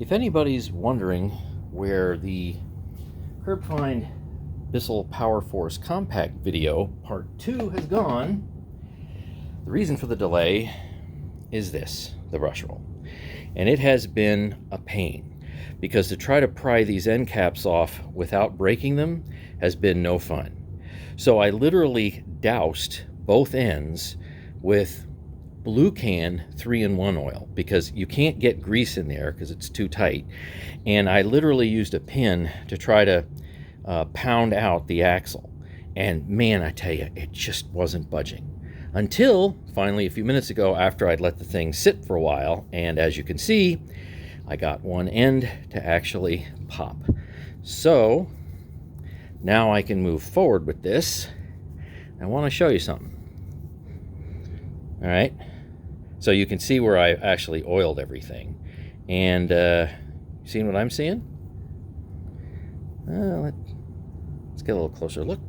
If anybody's wondering where the Curb Find Bissell Powerforce compact video part 2 has gone, the reason for the delay is this, the brush roll. And it has been a pain because to try to pry these end caps off without breaking them has been no fun. So I literally doused both ends with Blue Can 3-in-1 oil because you can't get grease in there because it's too tight. And I literally used a pin to try to pound out the axle. And man, I tell you, it just wasn't budging. Until finally a few minutes ago after I'd let the thing sit for a while. And as you can see, I got one end to actually pop. So now I can move forward with this. I want to show you something. All right. So you can see where I actually oiled everything. And seeing what I'm seeing? Let's get a little closer look.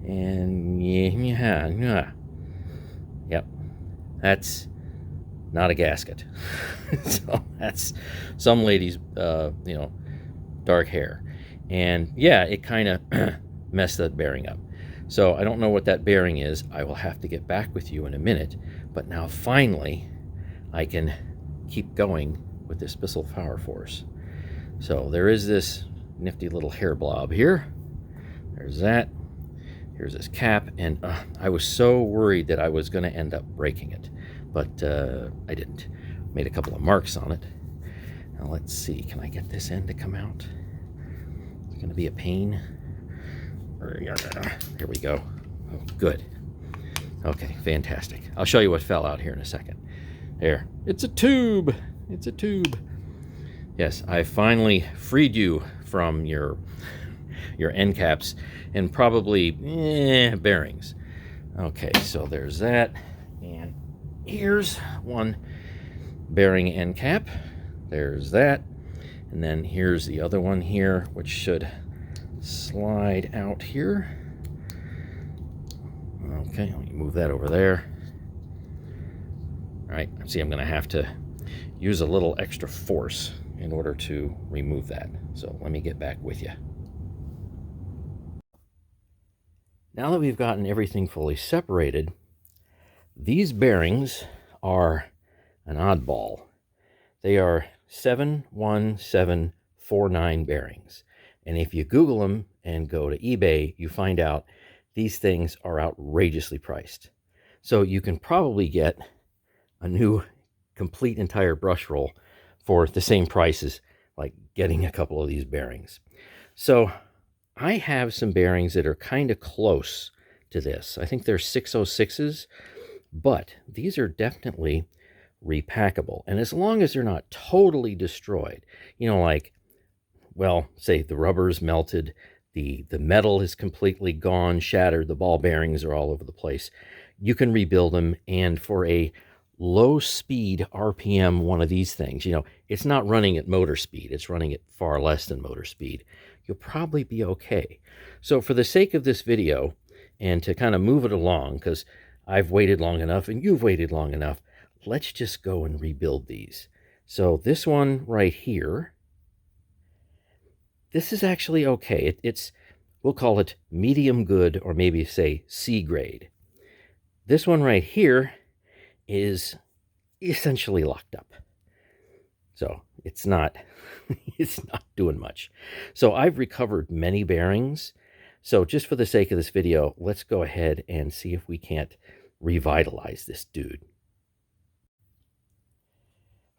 And yeah. Yep. That's not a gasket. So that's some lady's, dark hair. And yeah, it kind of messed that bearing up. So I don't know what that bearing is. I will have to get back with you in a minute. But now finally, I can keep going with this Bissell Powerforce. So there is this nifty little hair blob here. There's that. Here's this cap. And I was so worried that I was going to end up breaking it. But I didn't. Made a couple of marks on it. Now let's see. Can I get this end to come out? It's going to be a pain. Here we go. Oh, good. Okay, fantastic. I'll show you what fell out here in a second. There. It's a tube. It's a tube. Yes, I finally freed you from your end caps and probably bearings. Okay, so there's that. And here's one bearing end cap. There's that. And then here's the other one here, which should slide out here. Okay, let me move that over there. All right, see, I'm going to have to use a little extra force in order to remove that. So let me get back with you. Now that we've gotten everything fully separated, these bearings are an oddball. They are 71749 bearings. And if you Google them and go to eBay, you find out these things are outrageously priced. So you can probably get a new complete entire brush roll for the same price as like getting a couple of these bearings. So I have some bearings that are kind of close to this. I think they're 606s, but these are definitely repackable. And as long as they're not totally destroyed, like, well, say the rubber's melted, the metal is completely gone, shattered, the ball bearings are all over the place, you can rebuild them. And for a low speed RPM one of these things, it's not running at motor speed, it's running at far less than motor speed, you'll probably be okay. So for the sake of this video and to kind of move it along, because I've waited long enough and you've waited long enough, let's just go and rebuild these. So this one right here, this is actually okay. We'll call it medium good, or maybe say C grade. This one right here is essentially locked up. So it's not doing much. So I've recovered many bearings. So just for the sake of this video, let's go ahead and see if we can't revitalize this dude.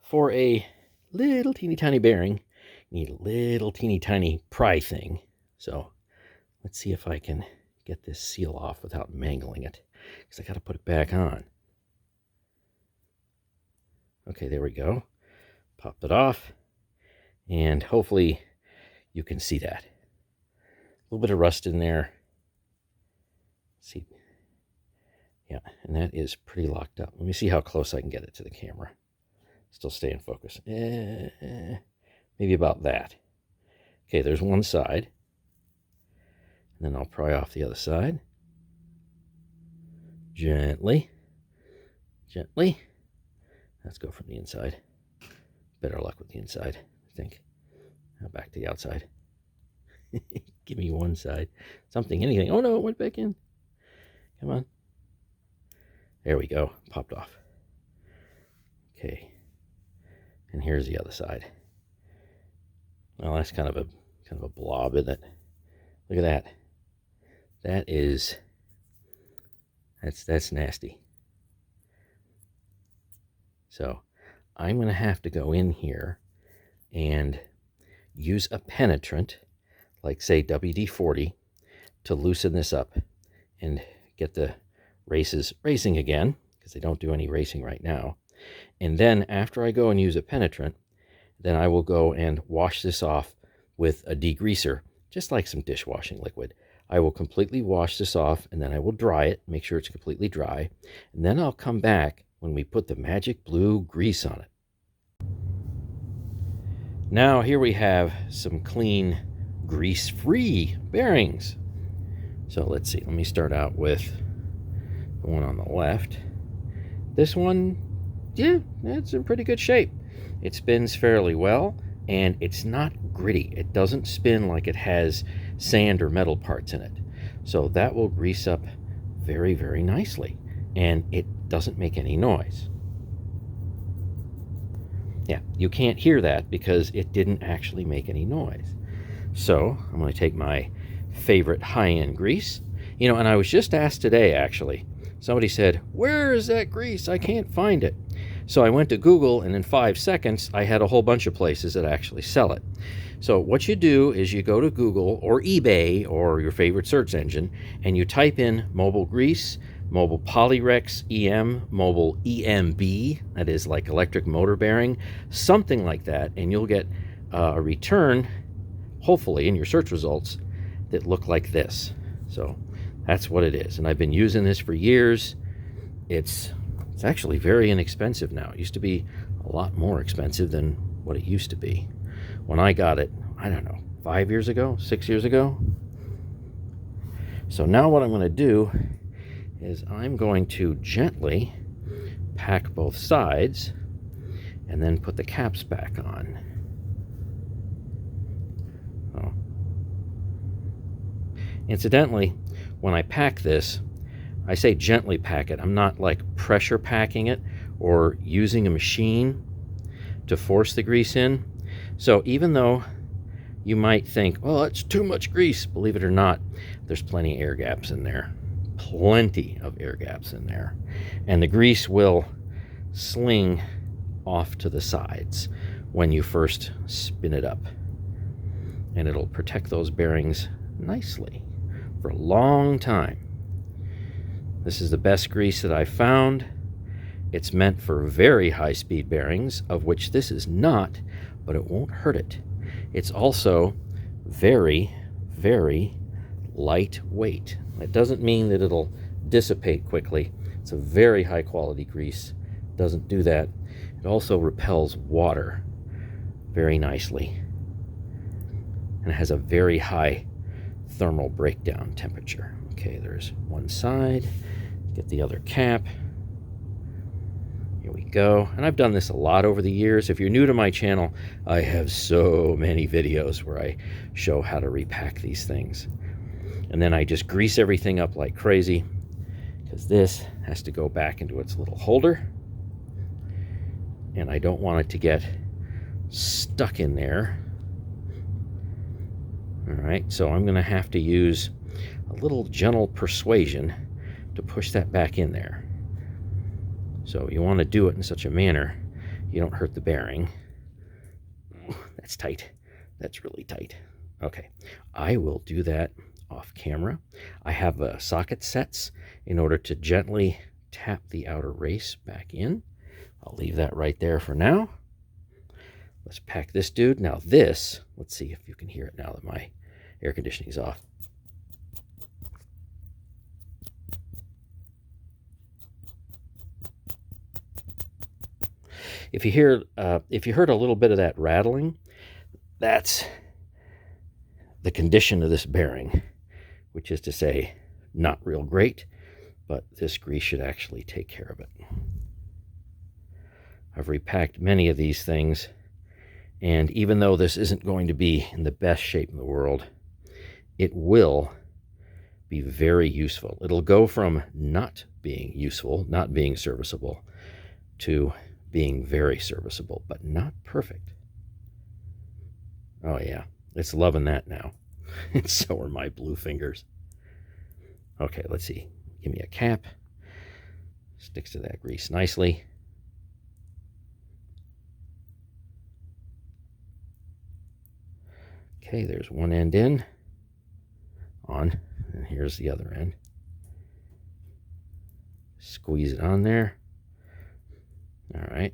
For a little teeny tiny bearing, you need a little teeny tiny pry thing. So let's see if I can get this seal off without mangling it, because I got to put it back on. Okay, there we go. Popped it off, and hopefully you can see that. A little bit of rust in there. Let's see. Yeah, and that is pretty locked up. Let me see how close I can get it to the camera. Still stay in focus. Maybe about that. Okay, there's one side. And then I'll pry off the other side. Gently. Gently. Let's go from the inside. better luck with the inside, I think. Now back to the outside. Give me one side. Something, anything. Oh no, it went back in. Come on. There we go. Popped off. Okay. And here's the other side. Well, that's kind of a blob, isn't it? Look at that. That's nasty. So I'm going to have to go in here and use a penetrant, like say WD-40, to loosen this up and get the races racing again, because they don't do any racing right now. And then after I go and use a penetrant, then I will go and wash this off with a degreaser, just like some dishwashing liquid. I will completely wash this off, and then I will dry it, make sure it's completely dry, and then I'll come back when we put the magic blue grease on it. Now here we have some clean, grease-free bearings. So let's see, let me start out with the one on the left. This one, yeah, it's in pretty good shape. It spins fairly well, and it's not gritty. It doesn't spin like it has sand or metal parts in it. So that will grease up very, very nicely, and it doesn't make any noise. Yeah, you can't hear that because it didn't actually make any noise. So I'm going to take my favorite high-end grease. You know, and I was just asked today, actually. Somebody said, "Where is that grease? I can't find it." So I went to Google, and in 5 seconds, I had a whole bunch of places that actually sell it. So what you do is you go to Google or eBay or your favorite search engine, and you type in mobile grease, mobile Polyrex EM, mobile EMB, that is like electric motor bearing, something like that, and you'll get a return, hopefully, in your search results that look like this. So that's what it is. And I've been using this for years. It's actually very inexpensive now. It used to be a lot more expensive than what it used to be. When I got it, I don't know, 5 years ago, 6 years ago. So now what I'm going to do is I'm going to gently pack both sides and then put the caps back on. Oh. Incidentally, when I pack this, I say gently pack it. I'm not like pressure packing it or using a machine to force the grease in. So even though you might think, well, it's too much grease, believe it or not, there's plenty of air gaps in there. Plenty of air gaps in there. And the grease will sling off to the sides when you first spin it up. And it'll protect those bearings nicely for a long time. This is the best grease that I've found. It's meant for very high-speed bearings, of which this is not, but it won't hurt it. It's also very, very lightweight. It doesn't mean that it'll dissipate quickly. It's a very high-quality grease. It doesn't do that. It also repels water very nicely. And it has a very high thermal breakdown temperature. Okay, there's one side. Get the other cap. Here we go. And I've done this a lot over the years. If you're new to my channel, I have so many videos where I show how to repack these things. And then I just grease everything up like crazy, because this has to go back into its little holder. And I don't want it to get stuck in there. All right, so I'm going to have to use a little gentle persuasion to push that back in there. So you want to do it in such a manner you don't hurt the bearing. That's tight. That's really tight. Okay, I will do that off camera. I have socket sets in order to gently tap the outer race back in. I'll leave that right there for now. Let's pack this dude. Now this, let's see if you can hear it now that my air conditioning is off. If you heard a little bit of that rattling, that's the condition of this bearing, which is to say, not real great, but this grease should actually take care of it. I've repacked many of these things And even though this isn't going to be in the best shape in the world, it will be very useful. It'll go from not being useful, not being serviceable, to being very serviceable, but not perfect. Oh yeah, it's loving that now. And so are my blue fingers. Okay, let's see. Give me a cap. Sticks to that grease nicely. Okay, there's one end in, on, and here's the other end. Squeeze it on there. All right.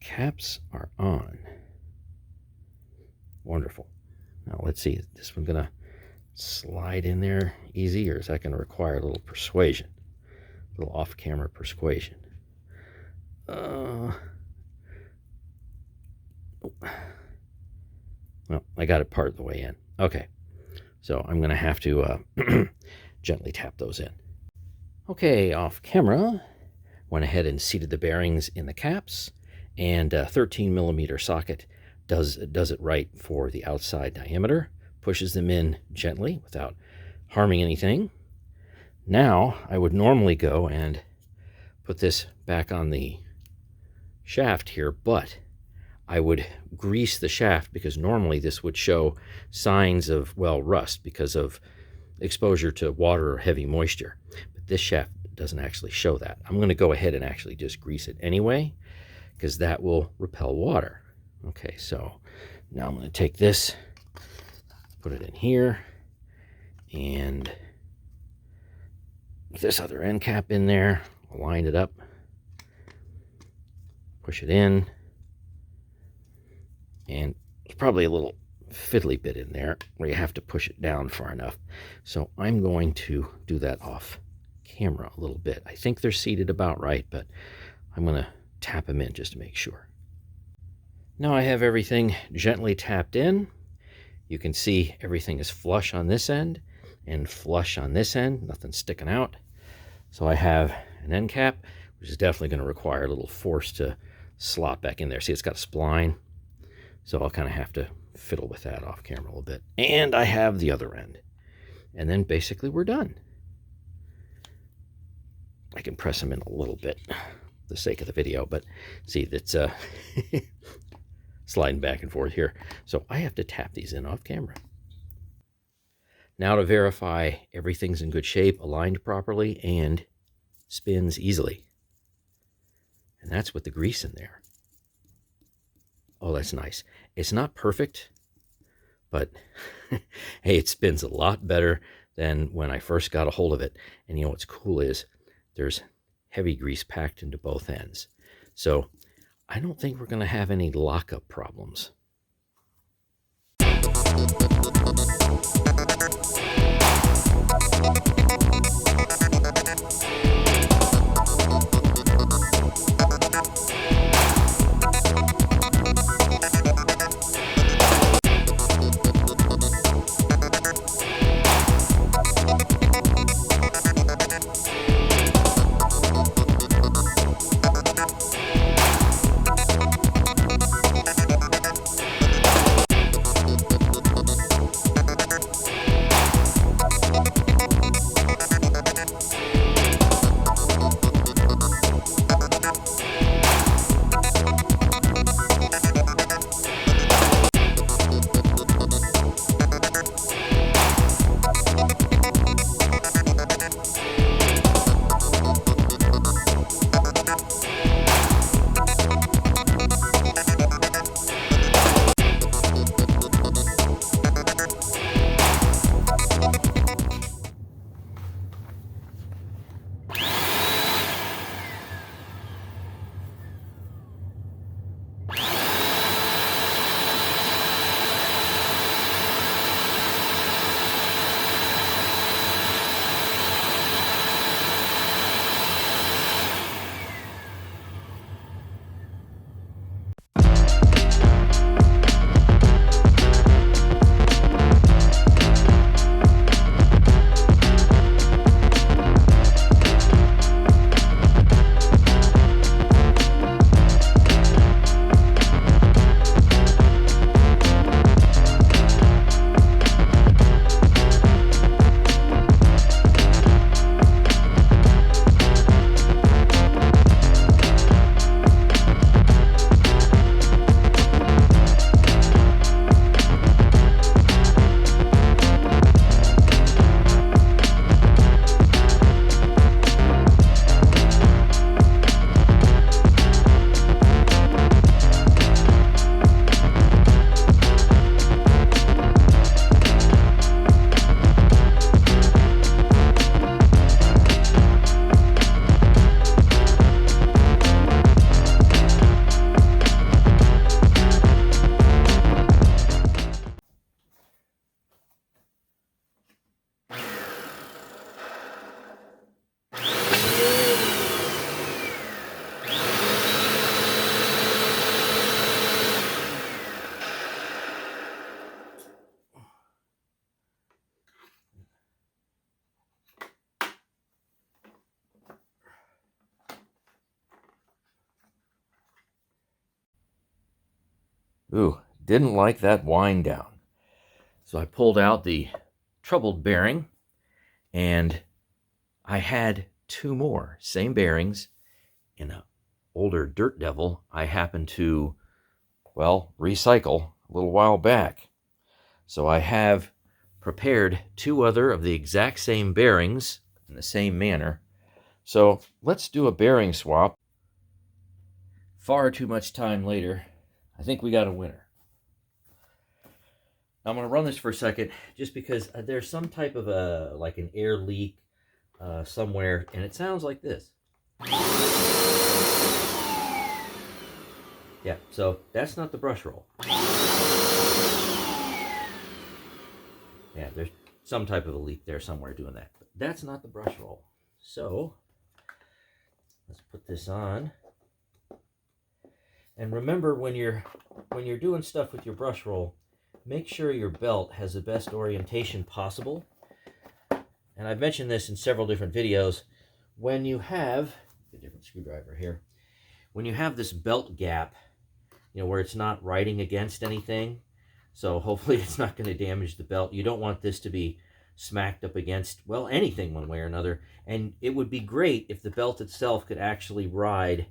Caps are on. Wonderful. Now let's see, is this one gonna slide in there easy, or is that gonna require a little persuasion? A little off-camera persuasion. Well, I got it part of the way in. Okay, so I'm going to have to gently tap those in. Okay, off camera, went ahead and seated the bearings in the caps, and a 13 millimeter socket does it right for the outside diameter, pushes them in gently without harming anything. Now, I would normally go and put this back on the shaft here, but I would grease the shaft because normally this would show signs of, well, rust because of exposure to water or heavy moisture. But this shaft doesn't actually show that. I'm going to go ahead and actually just grease it anyway because that will repel water. Okay, so now I'm going to take this, put it in here, and this other end cap in there, line it up, push it in. And there's probably a little fiddly bit in there where you have to push it down far enough. So I'm going to do that off camera a little bit. I think they're seated about right, but I'm going to tap them in just to make sure. Now I have everything gently tapped in. You can see everything is flush on this end and flush on this end, nothing sticking out. So I have an end cap, which is definitely going to require a little force to slot back in there. See, it's got a spline. So I'll kind of have to fiddle with that off camera a little bit. And I have the other end. And then basically we're done. I can press them in a little bit for the sake of the video, but see, that's sliding back and forth here. So I have to tap these in off camera. Now to verify everything's in good shape, aligned properly, and spins easily. And that's with the grease in there. Oh, that's nice. It's not perfect, but hey, it spins a lot better than when I first got a hold of it. And you know what's cool is there's heavy grease packed into both ends. So I don't think we're going to have any lockup problems. Ooh, didn't like that wind down. So I pulled out the troubled bearing, and I had two more, same bearings, in an older Dirt Devil I happened to, well, recycle a little while back. So I have prepared two other of the exact same bearings in the same manner. So let's do a bearing swap. Far too much time later, I think we got a winner. I'm going to run this for a second just because there's some type of like an air leak somewhere, and it sounds like this. Yeah, so that's not the brush roll. Yeah, there's some type of a leak there somewhere doing that. But that's not the brush roll. So let's put this on. And remember, when you're doing stuff with your brush roll, make sure your belt has the best orientation possible. And I've mentioned this in several different videos. When you have a different screwdriver here, when you have this belt gap, you know, where it's not riding against anything, so hopefully it's not going to damage the belt. You don't want this to be smacked up against, well, anything one way or another. And it would be great if the belt itself could actually ride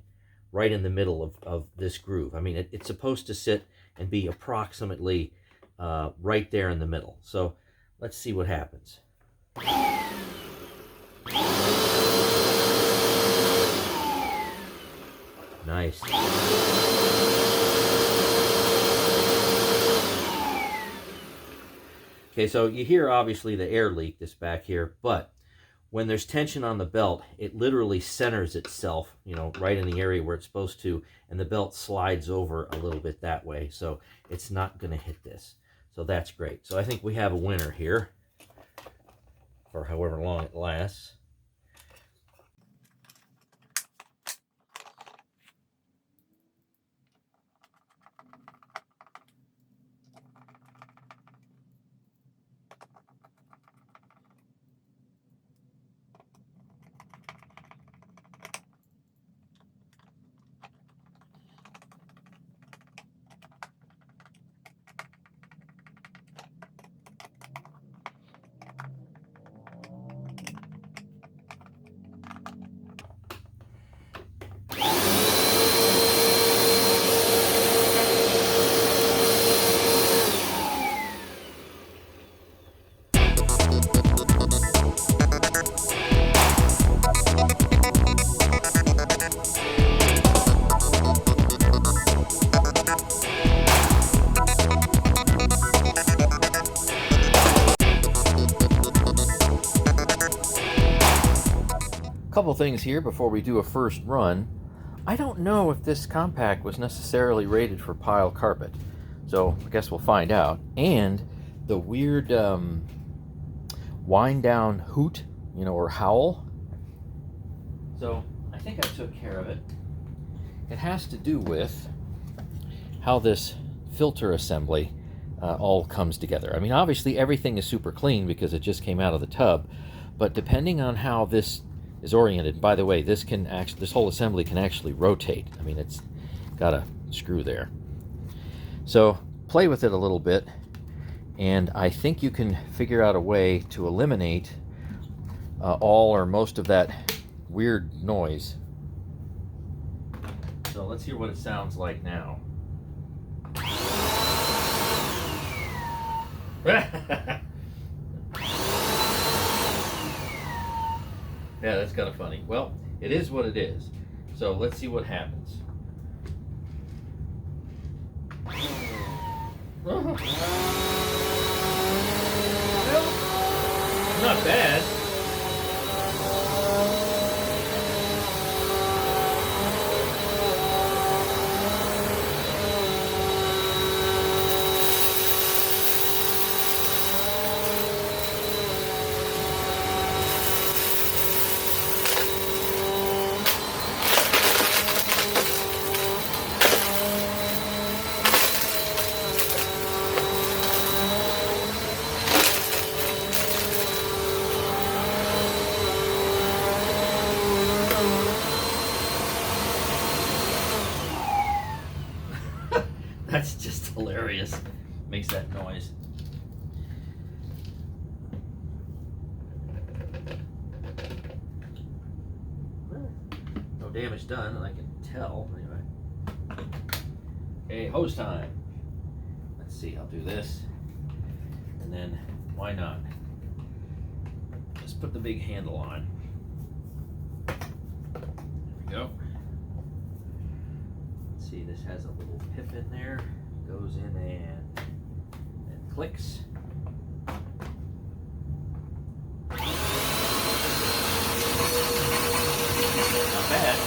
right in the middle of this groove. I mean, it's supposed to sit and be approximately right there in the middle. So let's see what happens. Nice. Okay, so you hear obviously the air leak this back here, but when there's tension on the belt, it literally centers itself, you know, right in the area where it's supposed to, and the belt slides over a little bit that way, so it's not going to hit this. So that's great. So I think we have a winner here for however long it lasts. Couple things here before we do a first run. I don't know if this compact was necessarily rated for pile carpet, so I guess we'll find out. And the weird wind down hoot, you know, or howl. So I think I took care of it. It has to do with how this filter assembly all comes together. I mean, obviously everything is super clean because it just came out of the tub, but depending on how this is oriented. By the way, this whole assembly can actually rotate. I mean, it's got a screw there. So play with it a little bit, and I think you can figure out a way to eliminate all or most of that weird noise. So let's hear what it sounds like now. Yeah, that's kind of funny. Well, it is what it is. So let's see what happens. Well, not bad. That's just hilarious. Makes that noise. No damage done, and I can tell. Anyway. Okay, hose time. Let's see, I'll do this. And then, why not? Just put the big handle on. There we go. Let's see, this has a little pip in there. Goes in and clicks. Not bad.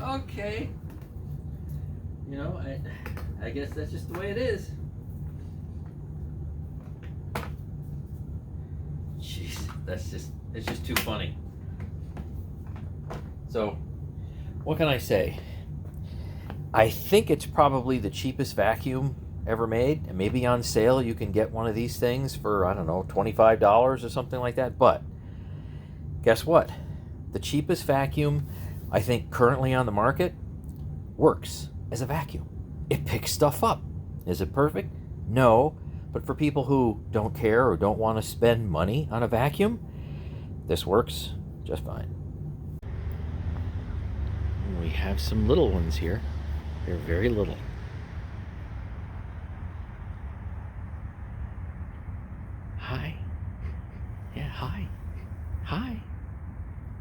Okay. You know, I guess that's just the way it is. Jeez, it's just too funny. So, what can I say? I think it's probably the cheapest vacuum ever made, and maybe on sale you can get one of these things for, I don't know, $25 or something like that. But guess what? The cheapest vacuum I think currently on the market works as a vacuum. It picks stuff up. Is it perfect? No. But for people who don't care or don't want to spend money on a vacuum, this works just fine. And we have some little ones here. They're very little. Hi. Yeah, hi. Hi.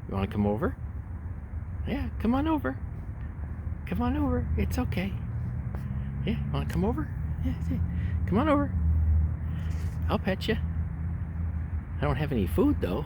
You want to come over? Yeah, come on over. Come on over. It's okay. Yeah, want to come over? Yeah, come on over. I'll pet you. I don't have any food though.